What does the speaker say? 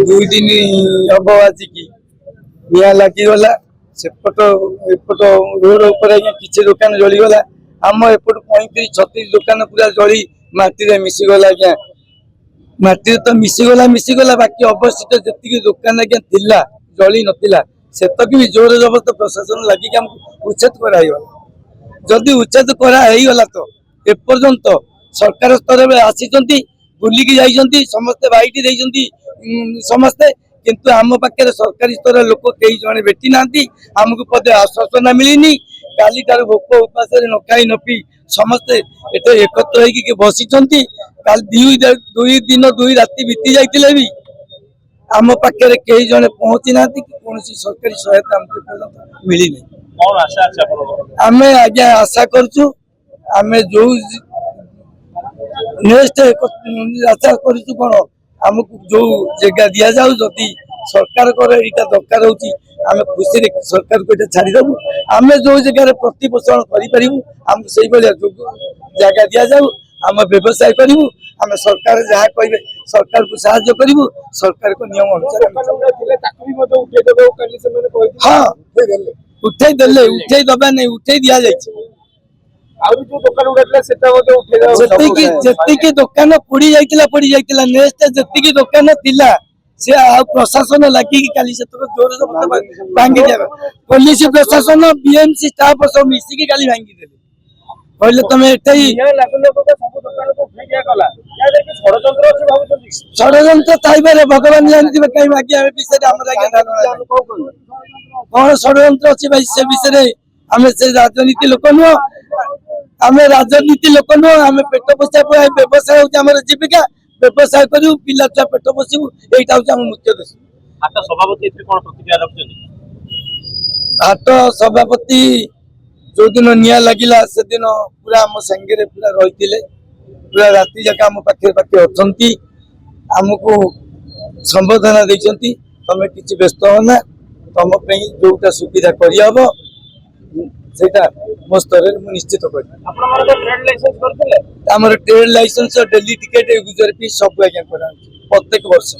दुई दिन हम आज की निआ लगिगला सेपट एपट रोड उपर किसी दुकान जलीगला आम एपट 35-36 दुकान पूरा जली माटी मिसीगला आज्ञा माटी तो मिसीगला बाकी अवस्थित जी दुकान आज्ञा थिला जली नथिला सेतक भी जोर जबरदस्त प्रशासन लगिक उच्छेद करागला जदि उच्छेद करागला तो एपर्यंत सरकार स्तर में आसी बुलिकी जाइछन्ती समस्ते बाइट देइछन्ती समस्ते किंतु आम पाखे सरकारी स्तर लोक कई जने भेटी नांती आमको पदे आश्वासन मिलनी काली तार भोक उपास न खाई न पी समस्ते एटे एकत्र होइकी बसिछन्ती काल दुई दिन दुई राति बीती जाइतिले भी आम पाखे कई जने पहुंची नांती कौन सरकारी सहायता हमको मिली नहीं आम आज्ञा आशा करछु आम जो नेक्स्ट आशा करूँ कौन आमको जो जगह दि जाऊ जदि सरकार यहाँ दरकार होमें खुशी सरकार को छाड़देबू आम जो जगह प्रतिपोषण करमको से जगह दि जाऊ आम व्यवसाय करूँ आम सरकार जहाँ कहे सरकार को साहाय्य करूँ सरकार को नियम अनुसार हाँ उठे दबा नहीं उठे दि जाए दुकान पोड़ी जाइतिला नेक्स्ट जति दुकान थिला से प्रशासन लगी काली से जोर भांगी दिया पुलिस प्रशासन बीएमसी स्टाफ सब मिसिकी काली भांगी देले कहले तुम एठई षड्यंत्र थाइबारे भगवान जानते कहीं बाकी आम विषय कौन षड्यंत्र अच्छी भाई से विषय आम से राजनीति लोक नुह आम राजनीति लोक नुह आम पेट पोषा व्यवसाय हूँ जीविका व्यवसाय करूँ पिला छुआ पेट पोषू यहाँ हूँ मुख्य देश हाट सभापति जो दिन निआ लगिला से दिन पूरा आम संगे पूरा रही पूरा राति जाक आम पाखे पाखे अच्छा आमको संबोधना देती तुम कि व्यस्त होना तुम जोटा सुविधा करहब सेटा मो स्तर निश्चित कर trade licence daily ticket user fee सब आज्ञा प्रत्येक वर्ष